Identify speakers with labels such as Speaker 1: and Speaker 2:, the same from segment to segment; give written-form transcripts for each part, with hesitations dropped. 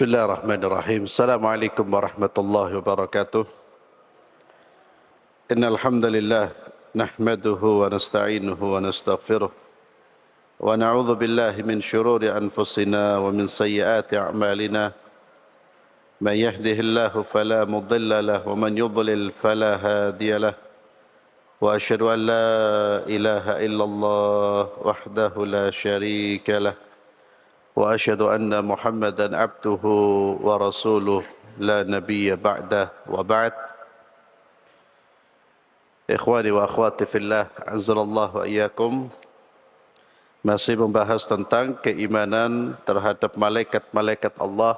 Speaker 1: Bismillahirrahmanirrahim. Assalamualaikum warahmatullahi wabarakatuh. Innal hamdalillah nahmaduhu wa nasta'inuhu wa nastaghfiruh wa na'udzu billahi min shururi anfusina wa min sayyiati a'malina. May yahdihillahu fala mudilla lahu wa man yudlil fala hadiya lahu. Wa asyhadu an la ilaha illallah wahdahu la syarika lahu. وأشهد أن محمدًا عبده ورسوله لا نبي بعده وبعد. Ikhwani wa akhwati fillah, azzalallahu iyyakum. Masih membahas tentang keimanan terhadap malaikat-malaikat Allah.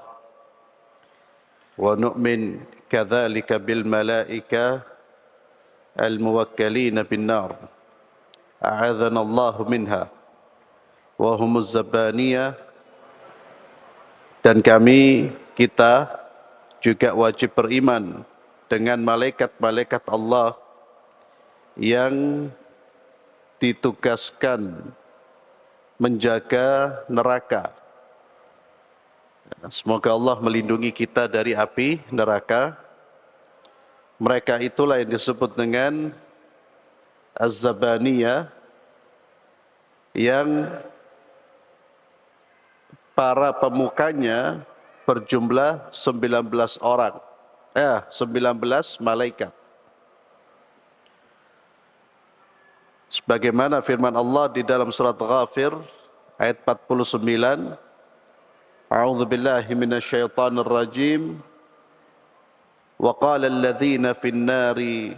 Speaker 1: Wa nu'min kadzalika bil malaika al muwakkalina bin nar. A'adzana Allah minha. Wa humuz zabaniyah. Dan kita juga wajib beriman dengan malaikat-malaikat Allah yang ditugaskan menjaga neraka. Semoga Allah melindungi kita dari api neraka. Mereka itulah yang disebut dengan Az-Zabaniyah, yang para pemukanya berjumlah 19 orang. 19 malaikat. Sebagaimana firman Allah di dalam surat Ghafir ayat 49, A'udzu billahi minasyaitonir rajim. Wa qala alladhina fin nari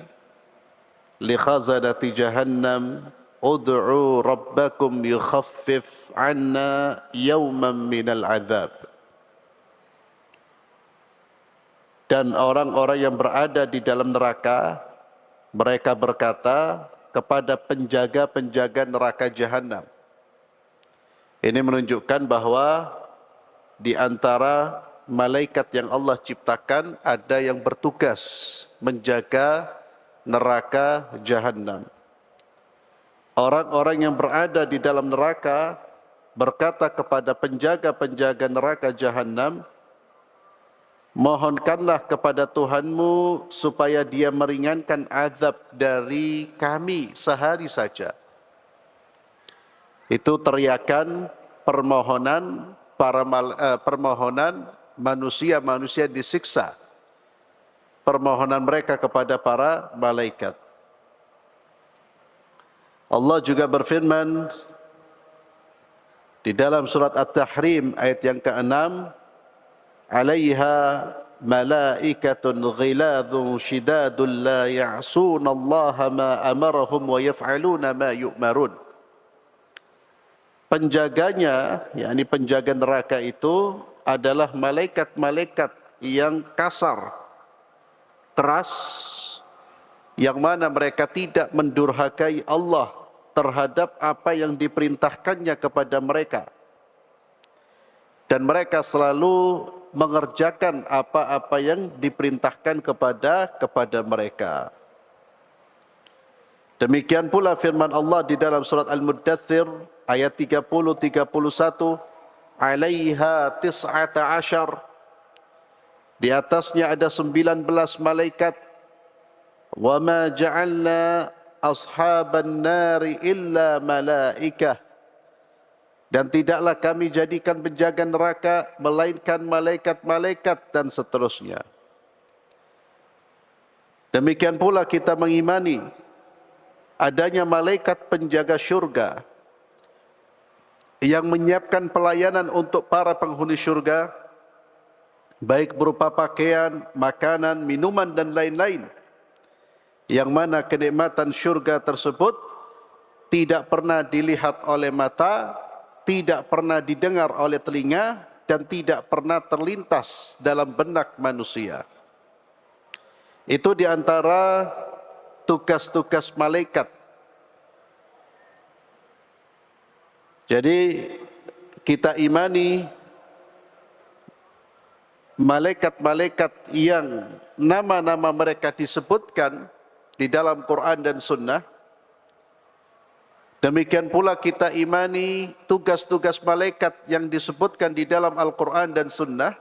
Speaker 1: li khazanati jahannam ud'u rabbakum yukhaffif 'anna yawman minal 'adzab. Dan orang-orang yang berada di dalam neraka, mereka berkata kepada penjaga-penjaga neraka jahanam. Ini menunjukkan bahwa di antara malaikat yang Allah ciptakan ada yang bertugas menjaga neraka jahanam. Orang-orang yang berada di dalam neraka berkata kepada penjaga-penjaga neraka jahanam, mohonkanlah kepada Tuhanmu supaya dia meringankan azab dari kami sehari saja. Itu teriakan permohonan permohonan manusia-manusia disiksa. Permohonan mereka kepada para malaikat. Allah juga berfirman di dalam surat At-Tahrim ayat yang ke-6, "'alaiha malaikatun ghiladun shidadun la ya'sunallaha ma amarahum wa yaf'aluna ma yu'marun." Penjaganya, yakni penjaga neraka itu adalah malaikat-malaikat yang kasar, keras, yang mana mereka tidak mendurhakai Allah terhadap apa yang diperintahkannya kepada mereka. Dan mereka selalu mengerjakan apa-apa yang diperintahkan kepada mereka. Demikian pula firman Allah di dalam surat Al-Muddathir ayat 30-31, "'alaiha tis'ata asyar." Di atasnya ada 19 malaikat. "Wa ma ja'alna ashaban nari illa malaikah." Dan tidaklah kami jadikan penjaga neraka melainkan malaikat-malaikat, dan seterusnya. Demikian pula kita mengimani adanya malaikat penjaga syurga yang menyiapkan pelayanan untuk para penghuni syurga, baik berupa pakaian, makanan, minuman, dan lain-lain, yang mana kenikmatan syurga tersebut tidak pernah dilihat oleh mata, tidak pernah didengar oleh telinga, dan tidak pernah terlintas dalam benak manusia. Itu di antara tugas-tugas malaikat. Jadi kita imani malaikat-malaikat yang nama-nama mereka disebutkan di dalam Quran dan Sunnah. Demikian pula kita imani tugas-tugas malaikat yang disebutkan di dalam Al-Quran dan Sunnah,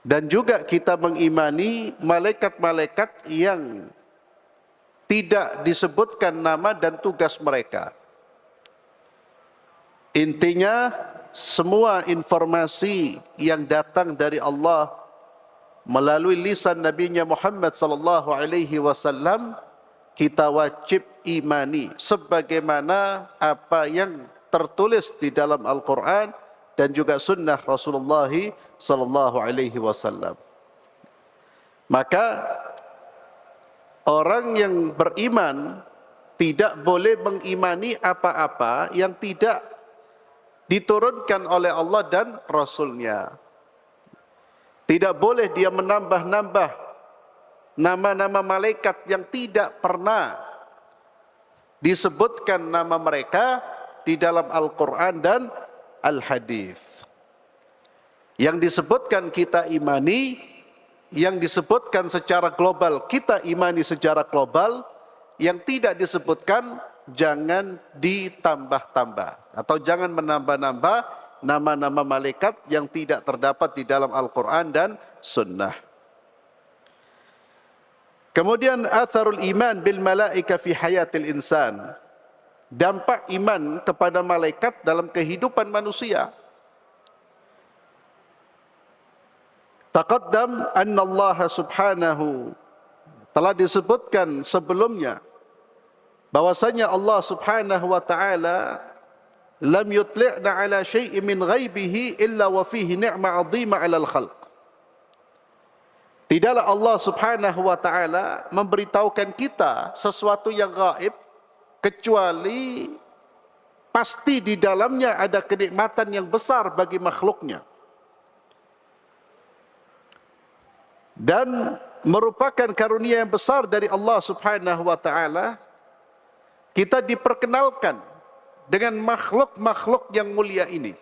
Speaker 1: Dan juga kita mengimani malaikat-malaikat yang tidak disebutkan nama dan tugas mereka. Intinya, semua informasi yang datang dari Allah melalui lisan Nabi-Nya Muhammad sallallahu alaihi wasallam kita wajib imani sebagaimana apa yang tertulis di dalam Al-Quran dan juga sunnah Rasulullah sallallahu alaihi wasallam. Maka orang yang beriman tidak boleh mengimani apa-apa yang tidak diturunkan oleh Allah dan Rasul-Nya. Tidak boleh dia menambah-nambah nama-nama malaikat yang tidak pernah disebutkan nama mereka di dalam Al-Quran dan Al-Hadis. Yang disebutkan kita imani, yang disebutkan secara global kita imani secara global, yang tidak disebutkan jangan ditambah-tambah atau jangan menambah-nambah nama-nama malaikat yang tidak terdapat di dalam Al-Quran dan Sunnah. Kemudian atharul iman bil malaika fi hayatil insan. Dampak iman kepada malaikat dalam kehidupan manusia. Taqaddam anna Allah subhanahu, telah disebutkan sebelumnya bahwasanya Allah subhanahu wa ta'ala lam yutli'na ala syai'in min ghaibihi illa wa fihi ni'ma 'azima 'alal khalq. Tidaklah Allah subhanahu wa ta'ala memberitahukan kita sesuatu yang gaib kecuali pasti di dalamnya ada kenikmatan yang besar bagi makhluknya. Dan merupakan karunia yang besar dari Allah subhanahu wa ta'ala, kita diperkenalkan dengan makhluk-makhluk yang mulia ini.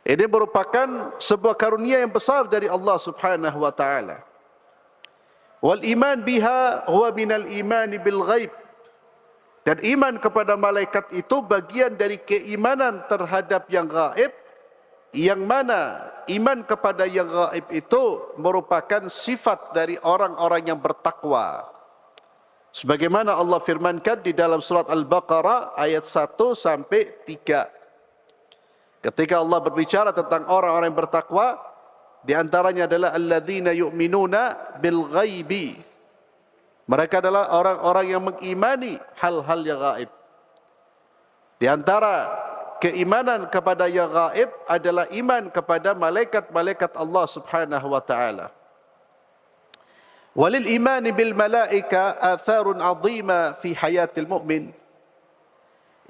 Speaker 1: Ini merupakan sebuah karunia yang besar dari Allah subhanahu wa ta'ala. Wal iman biha huwa minal imani bil ghaib. Dan iman kepada malaikat itu bagian dari keimanan terhadap yang gaib, yang mana iman kepada yang gaib itu merupakan sifat dari orang-orang yang bertakwa. Sebagaimana Allah firmankan di dalam surat Al-Baqarah ayat 1 sampai 3. Ketika Allah berbicara tentang orang-orang yang bertakwa, di antaranya adalah alladzina yu'minuna bil ghaibi. Mereka adalah orang-orang yang mengimani hal-hal yang gaib. Di antara keimanan kepada yang gaib adalah iman kepada malaikat-malaikat Allah subhanahu wa ta'ala. Walil imani bil malaika atharun azima fi hayatil mu'min.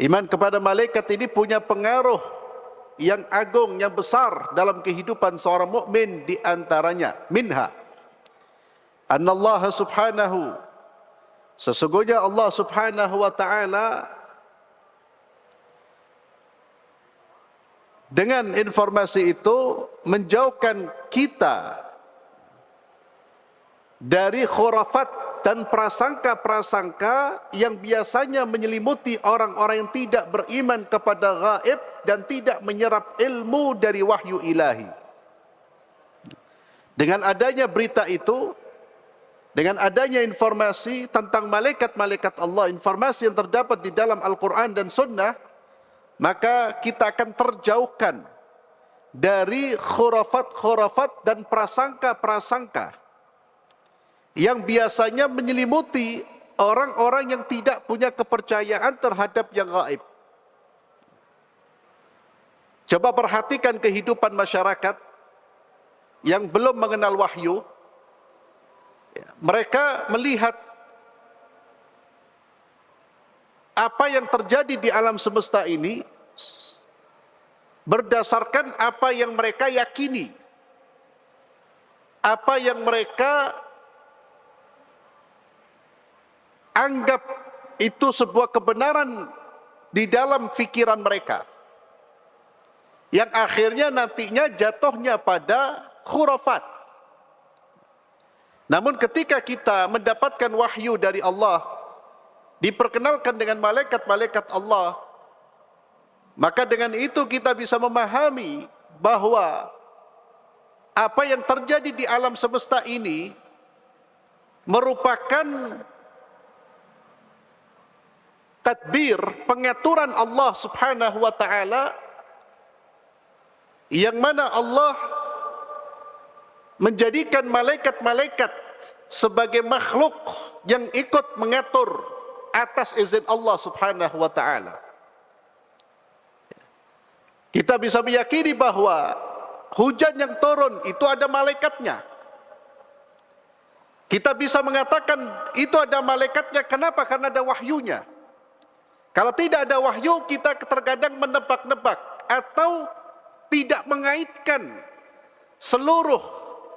Speaker 1: Iman kepada malaikat ini punya pengaruh yang agung, yang besar dalam kehidupan seorang mukmin. Di antaranya minha anna Allah subhanahu, sesungguhnya Allah subhanahu wa ta'ala dengan informasi itu menjauhkan kita dari khurafat dan prasangka-prasangka yang biasanya menyelimuti orang-orang yang tidak beriman kepada gaib dan tidak menyerap ilmu dari wahyu ilahi. Dengan adanya berita itu, dengan adanya informasi tentang malaikat-malaikat Allah, informasi yang terdapat di dalam Al-Quran dan Sunnah, maka kita akan terjauhkan dari khurafat-khurafat dan prasangka-prasangka yang biasanya menyelimuti orang-orang yang tidak punya kepercayaan terhadap yang gaib. Coba perhatikan kehidupan masyarakat yang belum mengenal wahyu. Mereka melihat apa yang terjadi di alam semesta ini berdasarkan apa yang mereka yakini, apa yang mereka anggap itu sebuah kebenaran di dalam pikiran mereka, yang akhirnya nantinya jatuhnya pada khurafat. Namun ketika kita mendapatkan wahyu dari Allah, diperkenalkan dengan malaikat-malaikat Allah, maka dengan itu kita bisa memahami bahwa apa yang terjadi di alam semesta ini merupakan tadbir, pengaturan Allah Subhanahu wa taala, yang mana Allah menjadikan malaikat-malaikat sebagai makhluk yang ikut mengatur atas izin Allah Subhanahu wa taala. Kita bisa meyakini bahwa hujan yang turun itu ada malaikatnya. Kita bisa mengatakan itu ada malaikatnya. Kenapa? Karena ada wahyunya. Kalau tidak ada wahyu, kita terkadang menebak-nebak atau tidak mengaitkan seluruh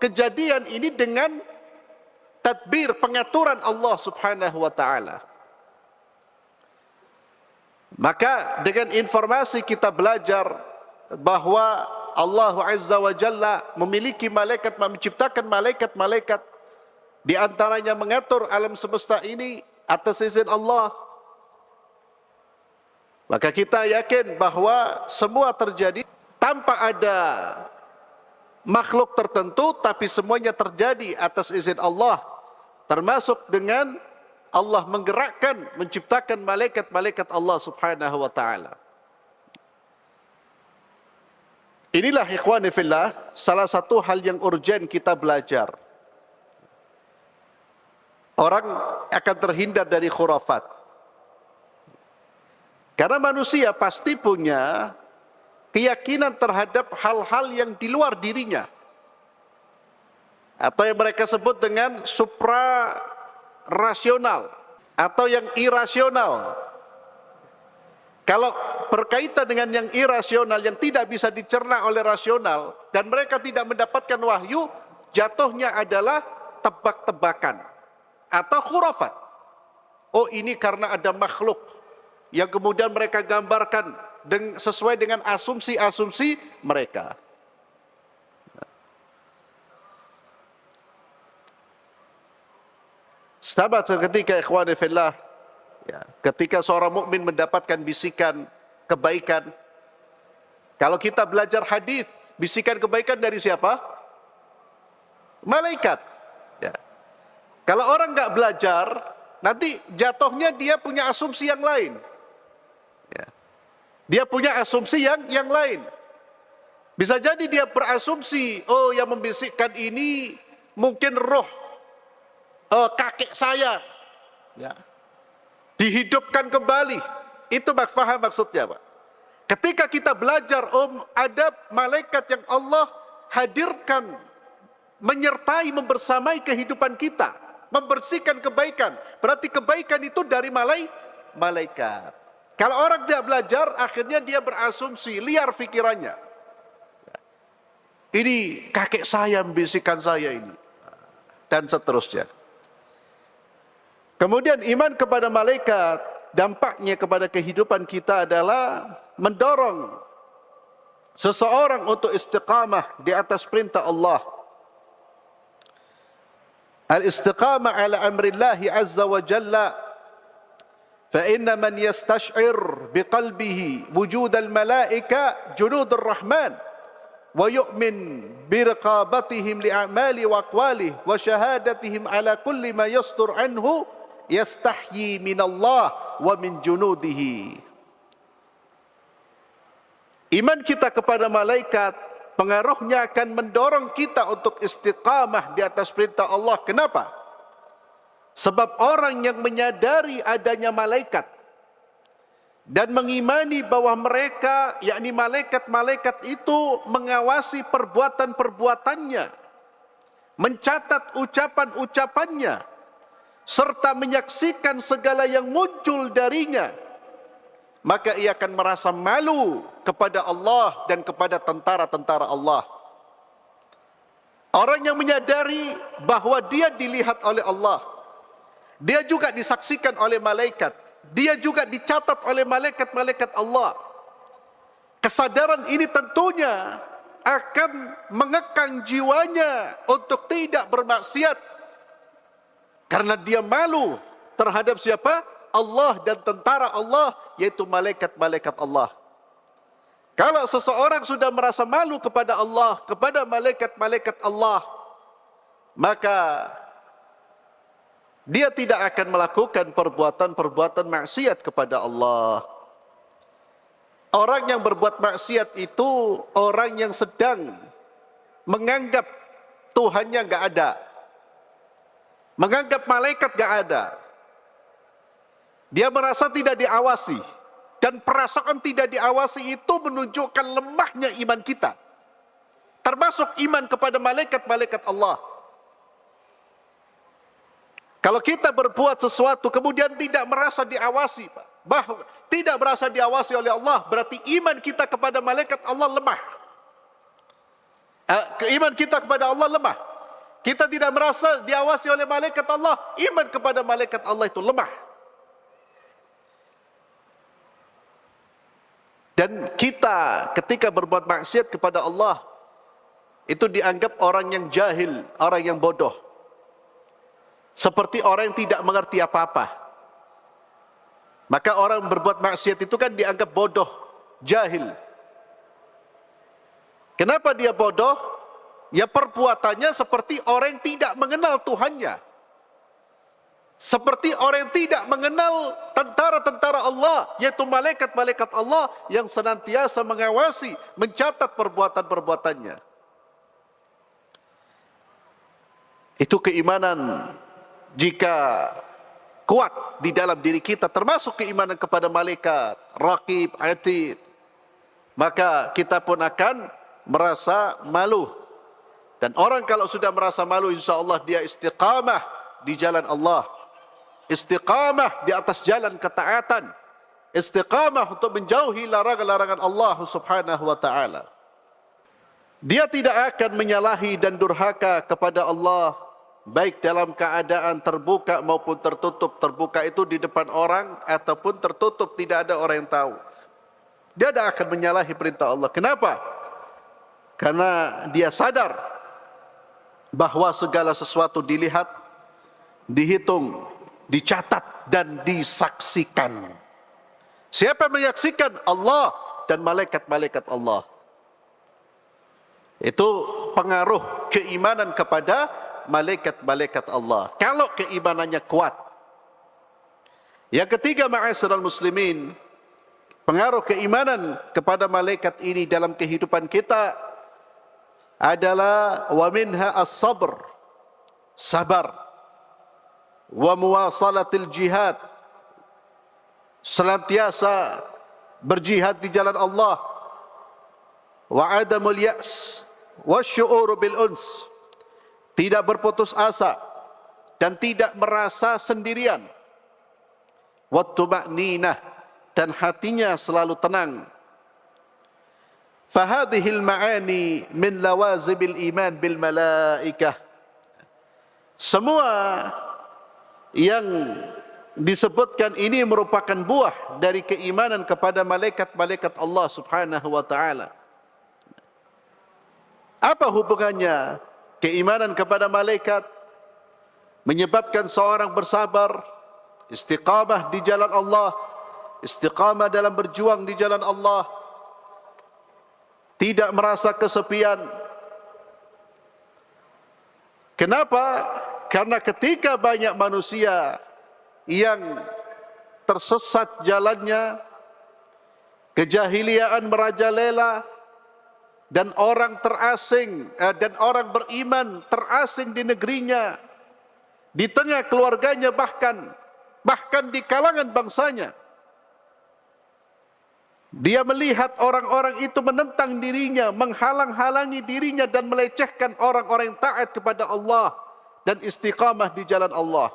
Speaker 1: kejadian ini dengan tadbir, pengaturan Allah Subhanahu wa taala. Maka dengan informasi kita belajar bahwa Allah Azza wa Jalla memiliki malaikat, menciptakan malaikat-malaikat, di antaranya mengatur alam semesta ini atas izin Allah. Maka kita yakin bahwa semua terjadi tanpa ada makhluk tertentu, tapi semuanya terjadi atas izin Allah, termasuk dengan Allah menggerakkan, menciptakan malaikat-malaikat Allah Subhanahu wa taala. Inilah ikhwani fillah salah satu hal yang urgen kita belajar. Orang akan terhindar dari khurafat. Karena manusia pasti punya keyakinan terhadap hal-hal yang di luar dirinya, atau yang mereka sebut dengan supra rasional atau yang irasional. Kalau berkaitan dengan yang irasional, yang tidak bisa dicerna oleh rasional, dan mereka tidak mendapatkan wahyu, jatuhnya adalah tebak-tebakan atau khurafat. Oh, ini karena ada makhluk, yang kemudian mereka gambarkan sesuai dengan asumsi-asumsi mereka. Sahabat seketika ikhwani fillah, ya, ketika seorang mukmin mendapatkan bisikan kebaikan, kalau kita belajar hadis, bisikan kebaikan dari siapa? Malaikat. Ya. Kalau orang nggak belajar, nanti jatuhnya dia punya asumsi yang lain. Ya. Dia punya asumsi yang lain. Bisa jadi dia berasumsi, oh yang membisikkan ini mungkin roh kakek saya, ya, dihidupkan kembali. Itu faham maksudnya, Pak. Ketika kita belajar, ada malaikat yang Allah hadirkan, menyertai, membersamai kehidupan kita, membersihkan kebaikan. Berarti kebaikan itu dari malaikat. Kalau orang tidak belajar, akhirnya dia berasumsi, liar pikirannya. Ini kakek saya membisikkan saya ini, dan seterusnya. Kemudian iman kepada malaikat, dampaknya kepada kehidupan kita adalah mendorong seseorang untuk istiqamah di atas perintah Allah. Al-istiqamah ala amrillahi azza wa jalla. Fa inna man yastash'ir biqalbihi wujud al-malaika junudur rahman wa yu'min birqabatihim li'amali wa aqwalihi wa syahadatihim ala kulli ma yastur anhu yastahyi minallah wa min junudihi. Iman kita kepada malaikat pengaruhnya akan mendorong kita untuk istiqamah di atas perintah Allah. Kenapa? Sebab orang yang menyadari adanya malaikat dan mengimani bahwa mereka, yakni malaikat-malaikat itu mengawasi perbuatan-perbuatannya, mencatat ucapan-ucapannya, serta menyaksikan segala yang muncul darinya, maka ia akan merasa malu kepada Allah dan kepada tentara-tentara Allah. Orang yang menyadari bahwa dia dilihat oleh Allah, dia juga disaksikan oleh malaikat, dia juga dicatat oleh malaikat-malaikat Allah. Kesadaran ini tentunya akan mengekang jiwanya untuk tidak bermaksiat, karena dia malu terhadap siapa? Allah dan tentara Allah, yaitu malaikat-malaikat Allah. Kalau seseorang sudah merasa malu kepada Allah, kepada malaikat-malaikat Allah, maka dia tidak akan melakukan perbuatan-perbuatan maksiat kepada Allah. Orang yang berbuat maksiat itu orang yang sedang menganggap Tuhannya enggak ada, menganggap malaikat enggak ada. Dia merasa tidak diawasi, dan perasaan tidak diawasi itu menunjukkan lemahnya iman kita, termasuk iman kepada malaikat-malaikat Allah. Kalau kita berbuat sesuatu kemudian tidak merasa diawasi, tidak merasa diawasi oleh Allah, berarti iman kita kepada malaikat Allah lemah. Iman kita kepada Allah lemah. Kita tidak merasa diawasi oleh malaikat Allah, iman kepada malaikat Allah itu lemah. Dan kita ketika berbuat maksiat kepada Allah, itu dianggap orang yang jahil, orang yang bodoh. Seperti orang yang tidak mengerti apa-apa. Maka orang berbuat maksiat itu kan dianggap bodoh, jahil. Kenapa dia bodoh? Ya perbuatannya seperti orang yang tidak mengenal Tuhannya. Seperti orang yang tidak mengenal tentara-tentara Allah, yaitu malaikat-malaikat Allah yang senantiasa mengawasi, mencatat perbuatan-perbuatannya. Itu keimanan jika kuat di dalam diri kita, termasuk keimanan kepada malaikat, raqib, atid, maka kita pun akan merasa malu. Dan orang kalau sudah merasa malu, insya Allah dia istiqamah di jalan Allah, istiqamah di atas jalan ketaatan, istiqamah untuk menjauhi larangan-larangan Allah subhanahu wa ta'ala. Dia tidak akan menyalahi dan durhaka kepada Allah, baik dalam keadaan terbuka maupun tertutup. Terbuka itu di depan orang, ataupun tertutup tidak ada orang yang tahu. Dia tidak akan menyalahi perintah Allah. Kenapa? Karena dia sadar bahwa segala sesuatu dilihat, dihitung, dicatat dan disaksikan. Siapa yang menyaksikan? Allah dan malaikat-malaikat Allah. Itu pengaruh keimanan kepada malaikat-malaikat Allah, kalau keimanannya kuat. Yang ketiga, ma'asyiral muslimin, pengaruh keimanan kepada malaikat ini dalam kehidupan kita adalah wa minha as-sabr, sabar, wa muwasalatil jihad, senantiasa berjihad di jalan Allah, wa adamul ya's, wa syu'ur bil uns, tidak berputus asa dan tidak merasa sendirian, wa tuma'ninah, dan hatinya selalu tenang. Fahadhil ma'ani min lawazibil iman bil malaikah. Semua yang disebutkan ini merupakan buah dari keimanan kepada malaikat-malaikat Allah subhanahu wa ta'ala. Apa hubungannya keimanan kepada malaikat menyebabkan seorang bersabar, istiqamah di jalan Allah, istiqamah dalam berjuang di jalan Allah, tidak merasa kesepian? Kenapa? Karena ketika banyak manusia yang tersesat jalannya, kejahiliaan merajalela, dan orang terasing, dan orang beriman terasing di negerinya, di tengah keluarganya, bahkan di kalangan bangsanya. Dia melihat orang-orang itu menentang dirinya, menghalang-halangi dirinya dan melecehkan orang-orang yang taat kepada Allah dan istiqamah di jalan Allah.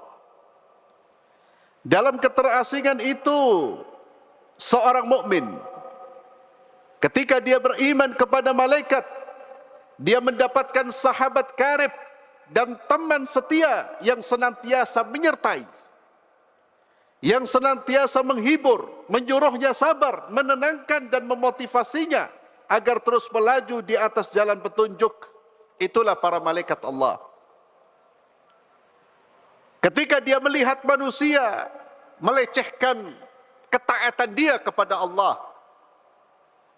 Speaker 1: Dalam keterasingan itu, seorang mukmin ketika dia beriman kepada malaikat, dia mendapatkan sahabat karib dan teman setia yang senantiasa menyertai, yang senantiasa menghibur, menyuruhnya sabar, menenangkan dan memotivasinya agar terus melaju di atas jalan petunjuk. Itulah para malaikat Allah. Ketika dia melihat manusia melecehkan ketaatan dia kepada Allah,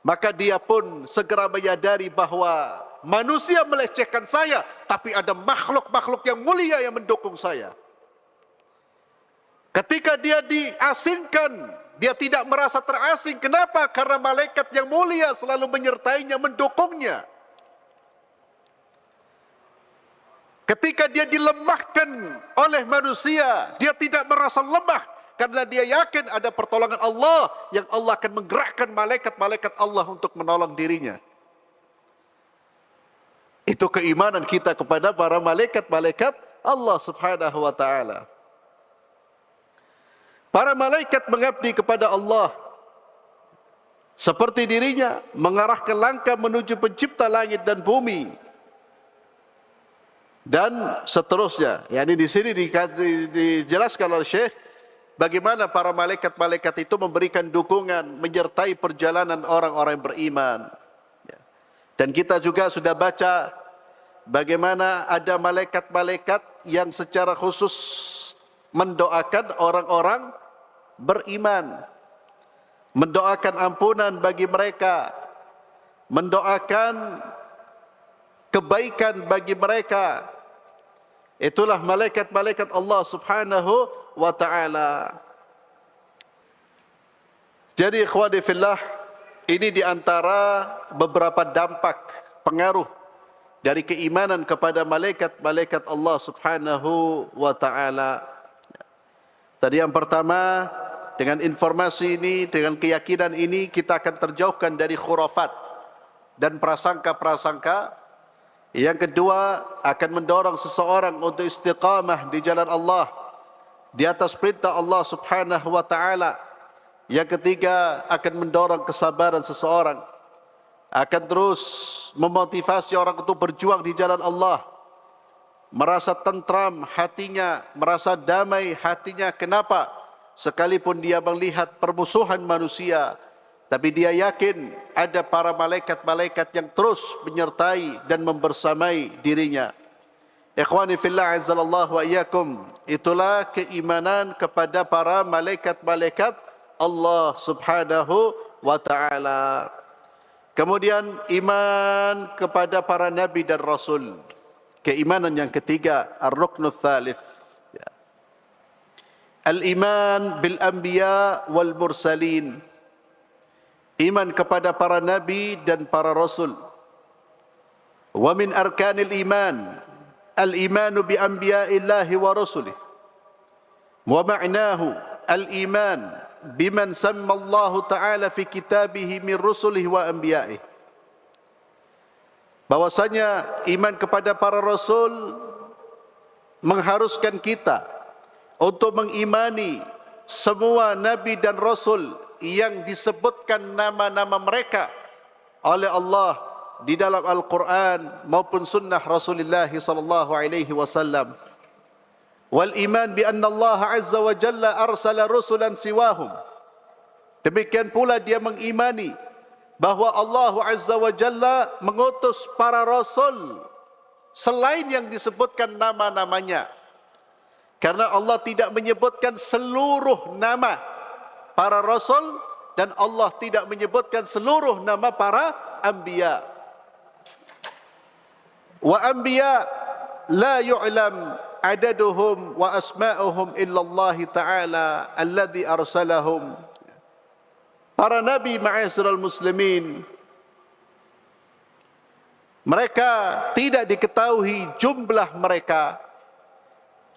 Speaker 1: maka dia pun segera menyadari bahwa manusia melecehkan saya, tapi ada makhluk-makhluk yang mulia yang mendukung saya. Ketika dia diasingkan, dia tidak merasa terasing. Kenapa? Karena malaikat yang mulia selalu menyertainya, mendukungnya. Ketika dia dilemahkan oleh manusia, dia tidak merasa lemah, karena dia yakin ada pertolongan Allah, yang Allah akan menggerakkan malaikat-malaikat Allah untuk menolong dirinya. Itu keimanan kita kepada para malaikat-malaikat Allah subhanahu wa ta'ala. Para malaikat mengabdi kepada Allah seperti dirinya, mengarahkan langkah menuju pencipta langit dan bumi dan seterusnya. Yani di sini dijelaskan oleh Syekh bagaimana para malaikat-malaikat itu memberikan dukungan, menyertai perjalanan orang-orang yang beriman. Dan kita juga sudah baca bagaimana ada malaikat-malaikat yang secara khusus mendoakan orang-orang beriman, mendoakan ampunan bagi mereka, mendoakan kebaikan bagi mereka. Itulah malaikat-malaikat Allah subhanahu wa ta'ala. Jadi ikhwani fillah, ini diantara beberapa dampak pengaruh dari keimanan kepada malaikat-malaikat Allah subhanahu wa ta'ala. Tadi yang pertama, dengan informasi ini, dengan keyakinan ini, kita akan terjauhkan dari khurafat dan prasangka-prasangka. Yang kedua, akan mendorong seseorang untuk istiqamah di jalan Allah, di atas perintah Allah subhanahu wa ta'ala. Yang ketiga, akan mendorong kesabaran seseorang, akan terus memotivasi orang untuk berjuang di jalan Allah, merasa tentram hatinya, merasa damai hatinya. Kenapa? Sekalipun dia melihat permusuhan manusia, tapi dia yakin ada para malaikat-malaikat yang terus menyertai dan membersamai dirinya. Ikhwani fillah azzallahu wa iyyakum, itulah keimanan kepada para malaikat-malaikat Allah subhanahu wa ta'ala. Kemudian iman kepada para nabi dan rasul. Keimanan yang ketiga, ar-ruknul tsalits. Al-iman bil anbiya wal mursalin. Iman kepada para nabi dan para rasul. Wa min arkanil iman al-imanu bi anbiya'illahi wa rasulih. Wa ma'nahu al-iman biman samma Allah Ta'ala fi kitabihi min rusulihi wa anbiya'ihi. Bahwasanya iman kepada para rasul mengharuskan kita untuk mengimani semua nabi dan rasul yang disebutkan nama-nama mereka oleh Allah di dalam Al-Quran maupun sunnah Rasulullah sallallahu alaihi wasallam. Wal iman bi anna Allah azza wa jalla arsala rusulan siwahum. Demikian pula dia mengimani bahwa Allah azza wa jalla mengutus para rasul selain yang disebutkan nama-namanya. Karena Allah tidak menyebutkan seluruh nama para rasul dan Allah tidak menyebutkan seluruh nama para anbiya. Wa anbiya la yu'lam adaduhum wa asma'uhum illa Allah Ta'ala alladhi arsalahum. Para nabi ma'asyiral muslimin, mereka tidak diketahui jumlah mereka.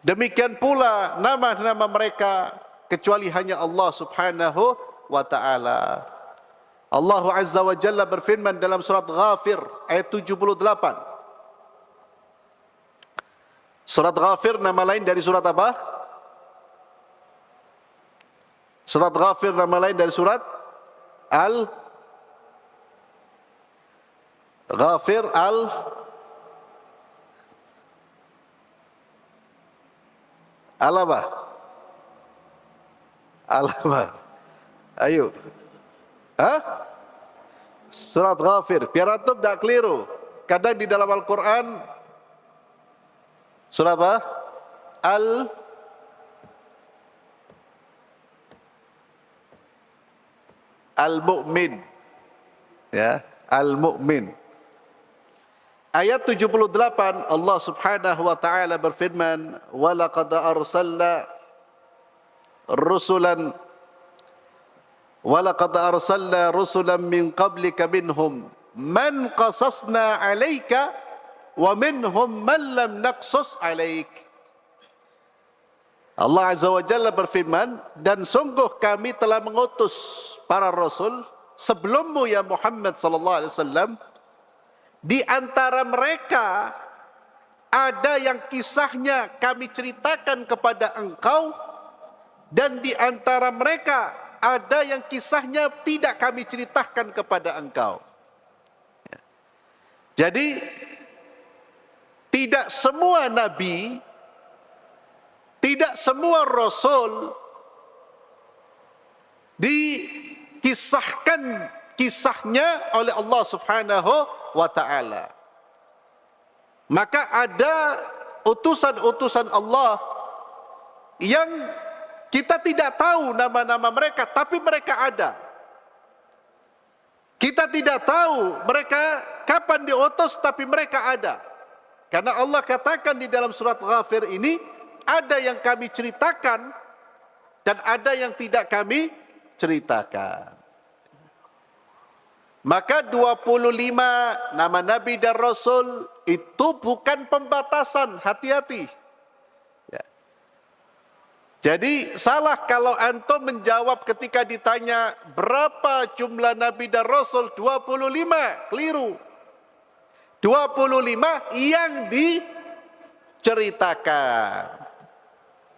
Speaker 1: Demikian pula nama-nama mereka kecuali hanya Allah subhanahu wa ta'ala. Allah azza wa jalla berfirman dalam surat Ghafir ayat 78. Surat Ghafir nama lain dari surat apa? Surat Ghafir nama lain dari surat Ghafir apa? Ayo. Surat Ghafir. Biar antum tidak keliru. Kadang di dalam Al-Quran surat apa? Al-Mu'min. Ya, al-mu'min. Ayat 78 Allah Subhanahu wa taala berfirman, "Wa laqad arsalna rusulan min qablika minhum man qasasna 'alaika wa minhum man lam naqsus 'alaik." Allah Azza wa Jalla berfirman, dan sungguh kami telah mengutus para rasul sebelummu ya Muhammad sallallahu alaihi wasallam. Di antara mereka ada yang kisahnya kami ceritakan kepada engkau, dan di antara mereka ada yang kisahnya tidak kami ceritakan kepada engkau. Jadi tidak semua nabi, tidak semua rasul dikisahkan kisahnya oleh Allah Subhanahu wa taala. Maka ada utusan-utusan Allah yang kita tidak tahu nama-nama mereka, tapi mereka ada. Kita tidak tahu mereka kapan diutus, tapi mereka ada. Karena Allah katakan di dalam surat Ghafir ini, ada yang kami ceritakan dan ada yang tidak kami ceritakan. Maka 25 nama Nabi dan Rasul itu bukan pembatasan, hati-hati. Ya. Jadi salah kalau antum menjawab ketika ditanya berapa jumlah Nabi dan Rasul, 25, keliru. 25 yang diceritakan.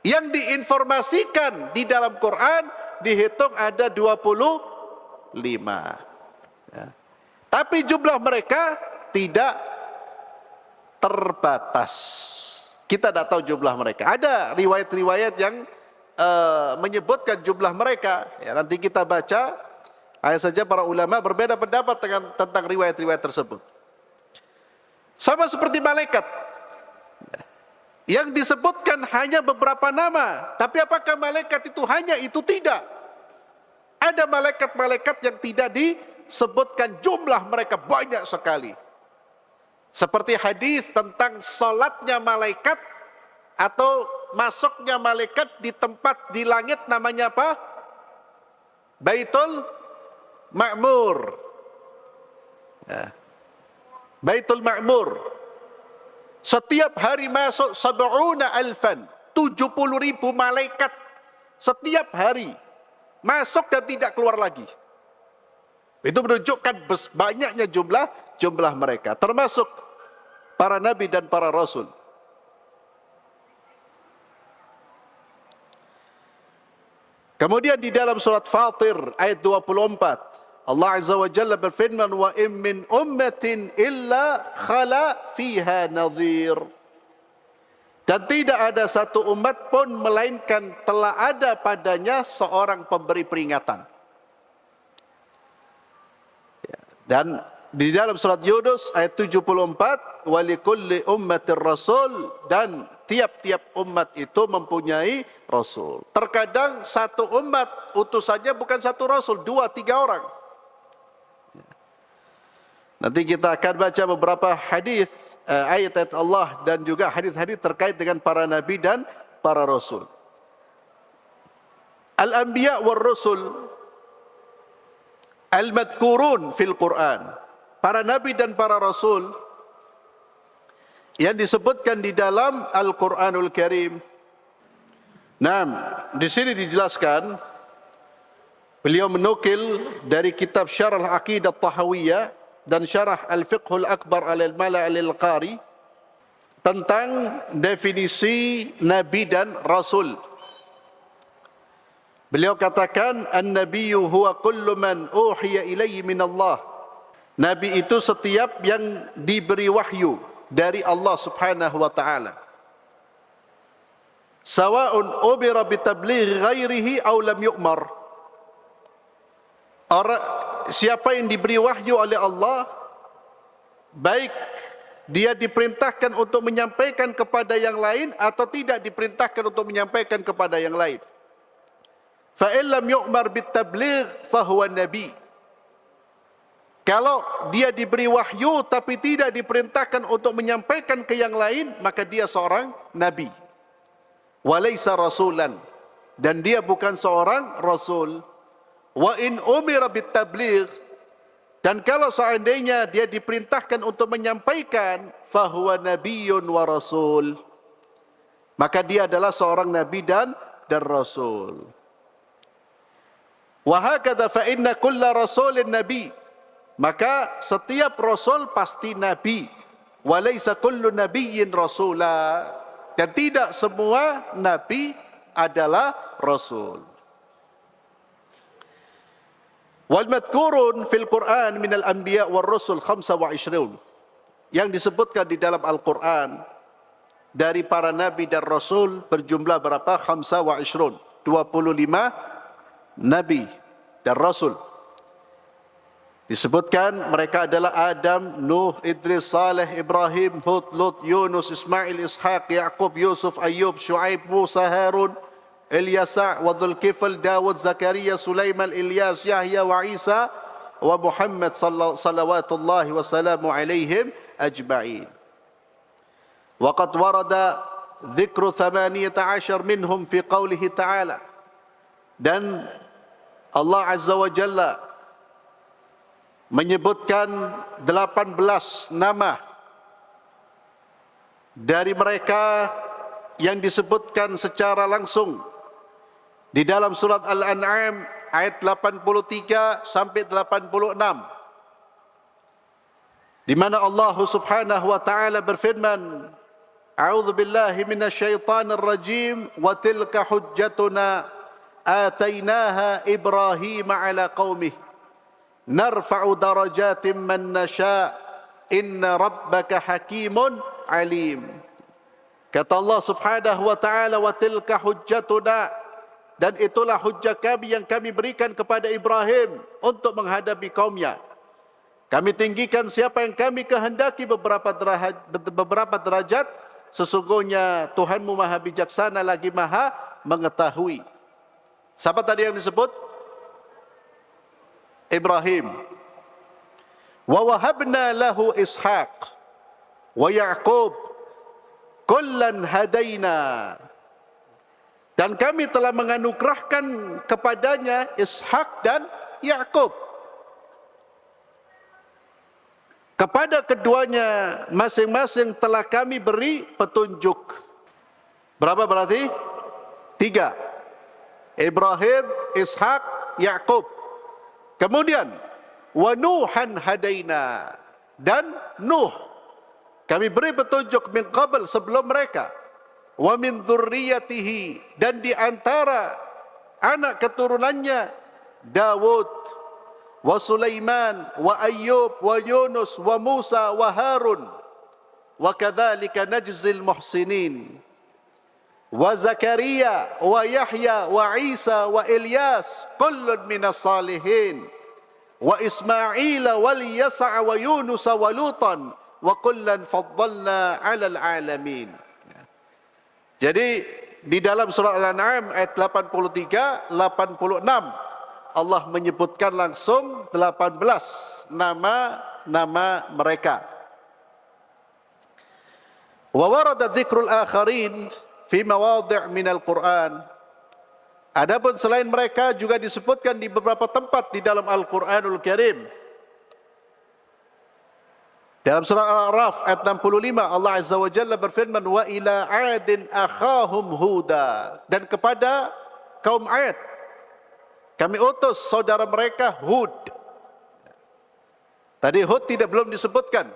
Speaker 1: Yang diinformasikan di dalam Quran dihitung ada 25. Ya. Tapi jumlah mereka tidak terbatas. Kita tidak tahu jumlah mereka. Ada riwayat-riwayat yang menyebutkan jumlah mereka. Ya, nanti kita baca. Hanya saja para ulama berbeda pendapat tentang riwayat-riwayat tersebut. Sama seperti malaikat. Yang disebutkan hanya beberapa nama. Tapi apakah malaikat itu hanya itu? Tidak. Ada malaikat-malaikat yang tidak disebutkan jumlah mereka, banyak sekali. Seperti hadis tentang salatnya malaikat atau masuknya malaikat di tempat di langit namanya apa? Baitul Ma'mur. Ya. Baitul Ma'mur. Setiap hari masuk 70,000, 70,000 malaikat setiap hari masuk dan tidak keluar lagi. Itu menunjukkan banyaknya jumlah mereka, termasuk para nabi dan para rasul. Kemudian di dalam surat Fatir ayat 24, Allah Azza wa Jalla berfirman, wa in min ummatin illa khala fiha nadhir. Dan tidak ada satu umat pun melainkan telah ada padanya seorang pemberi peringatan. Dan di dalam surat Yunus ayat 74, wa likulli ummatir rasul, dan tiap-tiap umat itu mempunyai rasul. Terkadang satu umat utusannya bukan satu rasul, 2-3 orang. Nanti kita akan baca beberapa hadis, ayat-ayat Allah dan juga hadis-hadis terkait dengan para nabi dan para rasul. Al-anbiya wal rasul al-madhkurun fil Quran. Para nabi dan para rasul yang disebutkan di dalam Al-Quranul Karim. Nah, di sini dijelaskan, beliau menukil dari kitab Syarah Al-Aqidah Tahawiyah dan Syarah Al-Fiqhul Akbar al-Mala' al-Qari tentang definisi Nabi dan Rasul. Beliau katakan, An-Nabiyyu huwa kullu man uhiya ilaihi min Allah. Nabi itu setiap yang diberi wahyu dari Allah Subhanahu wa ta'ala. Sawa'un ubira bitablighi ghairihi aw lam yu'mar. Siapa yang diberi wahyu oleh Allah, baik dia diperintahkan untuk menyampaikan kepada yang lain atau tidak diperintahkan untuk menyampaikan kepada yang lain. Fa in lam yu'mar bitabligh fa huwa nabi. Kalau dia diberi wahyu tapi tidak diperintahkan untuk menyampaikan ke yang lain, maka dia seorang nabi. Walaysa rasulan, dan dia bukan seorang rasul. Wa in umira bitabligh, dan kalau seandainya dia diperintahkan untuk menyampaikan, fahuwa nabiyyun wa rasul, maka dia adalah seorang nabi dan rasul. Wa hakadha fa inna kulla rasulin nabi, maka setiap rasul pasti nabi. Walaysa kullu nabiyyin rasula, dan tidak semua nabi adalah rasul. Wal madhkurun fil Quran min al anbiya war rusul 25, yang disebutkan di dalam Al-Quran dari para nabi dan rasul berjumlah berapa? 25, 25 nabi dan rasul. Disebutkan mereka adalah Adam, Nuh, Idris, Saleh, Ibrahim, Hud, Lut, Yunus, Ismail, Ishaq, Yaqub, Yusuf, Ayyub, Shu'aib, Musa, Harun, Ilyasa, wa Dzulkifl, Dawud, Zakaria, Sulaiman, Ilyas, Yahya, wa Isa, wa Muhammad salawatullahi wa salamu alaihim ajma'in. Wa qad warada dzikru 18 minhum fi qawlihi ta'ala, dan Allah Azza wa Jalla menyebutkan 18 nama dari mereka yang disebutkan secara langsung di dalam surat Al-An'am ayat 83 sampai 86, di mana Allah Subhanahu wa taala berfirman, A'udzu billahi minasyaitonir rajim, wa tilka hujjatuna atainaha Ibrahim ala qaumih narfa'u darajatin man nasha' inna rabbaka hakimun alim. Kata Allah Subhanahu wa taala, wa tilka hujjatuna, dan itulah hujjah kami yang kami berikan kepada Ibrahim untuk menghadapi kaumnya. Kami tinggikan siapa yang kami kehendaki beberapa derajat, sesungguhnya Tuhanmu maha bijaksana lagi maha mengetahui. Siapa tadi yang disebut? Ibrahim. Wa wahabna lahu Ishaq wa Yaqub kullan hadaina, dan kami telah menganugerahkan kepadanya Ishaq dan Yaqub. Kepada keduanya masing-masing telah kami beri petunjuk. Berapa berarti? 3. Ibrahim, Ishaq, Yaqub. Kemudian wa Nuhan hadaina, dan Nuh kami beri petunjuk min qabl, sebelum mereka, wa min dzurriyyatihi, dan di antara anak keturunannya Dawud, wa Sulaiman, wa Ayyub, wa Yunus, wa Musa, wa Harun, wa kadzalika najzil muhsinin, wa Zakaria, wa Yahya, wa Isa, wa Ilyas, kullun minas salihin, wa Ismail, wa Yasa, wa Yunus, wa Lutan, wa kullan faddalna 'alal 'alamin. Jadi di dalam surah Al-An'am ayat 83, 86 Allah menyebutkan langsung 18 nama mereka. Wa warada dzikrul akharin fi mawadhi' minal Qur'an. Adapun selain mereka juga disebutkan di beberapa tempat di dalam Al-Qur'anul Karim. Dalam surah Al-A'raf ayat 65 Allah Azza wa Jalla berfirman, wa ila 'adin akhahum huda, dan kepada kaum 'Ad kami utus saudara mereka Hud. Tadi Hud belum disebutkan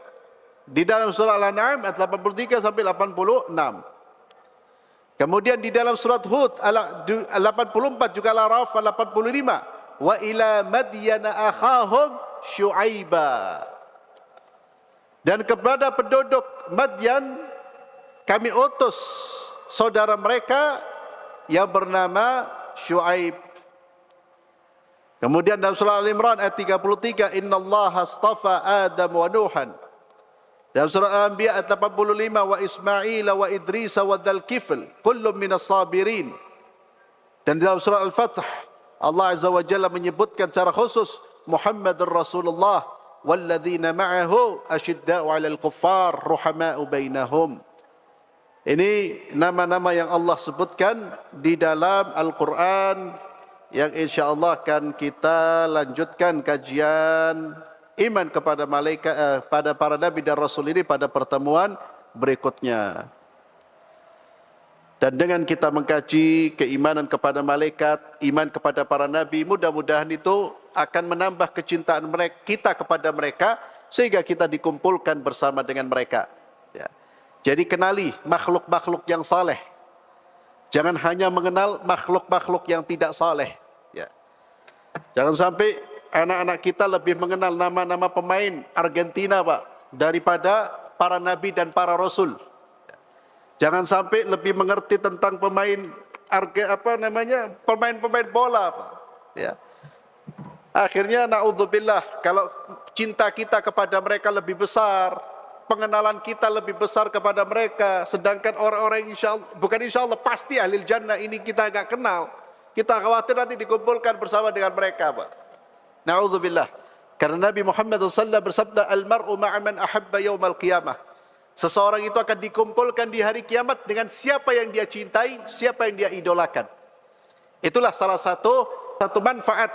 Speaker 1: di dalam surah Al-An'am ayat 83 sampai 86. Kemudian di dalam surat Hud 84 juga Al-A'raf 85, wa ila madyana akhahum Syu'aiba, dan kepada penduduk Madyan kami utus saudara mereka yang bernama Syu'aib. Kemudian dalam surah Al-Imran ayat 33, innallaha astafa Adam wa Nuhan. Dalam surah Al-Anbiya ayat 85, wa Ismail, wa Idris, wa Dzulkifl kullun minas sabirin. Dan dalam surah Al-Fath Allah Azza wa Jalla menyebutkan secara khusus Muhammadur Rasulullah walladzina ma'ahu asyidda'u 'alal kuffar ruhama'u bainahum. Ini nama-nama yang Allah sebutkan di dalam Al-Quran yang insyaAllah akan kita lanjutkan kajian iman kepada malaikat pada para nabi dan rasul ini pada pertemuan berikutnya. Dan dengan kita mengkaji keimanan kepada malaikat, iman kepada para nabi, mudah-mudahan itu akan menambah kecintaan kita kepada mereka sehingga kita dikumpulkan bersama dengan mereka. Ya. Jadi kenali makhluk-makhluk yang saleh. Jangan hanya mengenal makhluk-makhluk yang tidak saleh. Ya. Jangan sampai anak-anak kita lebih mengenal nama-nama pemain Argentina, Pak, daripada para nabi dan para rasul. Jangan sampai lebih mengerti tentang pemain pemain bola, Pak. Ya. Akhirnya naudzubillah, kalau cinta kita kepada mereka lebih besar, pengenalan kita lebih besar kepada mereka, sedangkan orang-orang insyaallah pasti ahli jannah ini kita enggak kenal. Kita khawatir nanti dikumpulkan bersama dengan mereka, Pak. Naudzubillah. Karena Nabi Muhammad SAW bersabda, "Al-mar'u ma'a man ahabba yaumal qiyamah." Seseorang itu akan dikumpulkan di hari kiamat dengan siapa yang dia cintai, siapa yang dia idolakan. Itulah salah satu manfaat,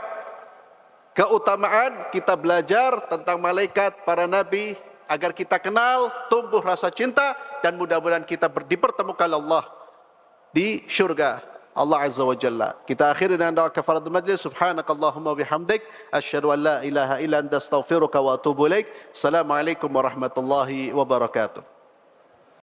Speaker 1: keutamaan kita belajar tentang malaikat, para nabi, agar kita kenal, tumbuh rasa cinta, dan mudah-mudahan kita dipertemukan Allah di syurga Allah Azza wa Jalla. Kita akhiri dengan doa kafaratul majlis. Subhanakallahumma bihamdik, asyhadu an la ilaha illa anta astaghfiruka wa atubu ilaik. Assalamualaikum warahmatullahi wabarakatuh.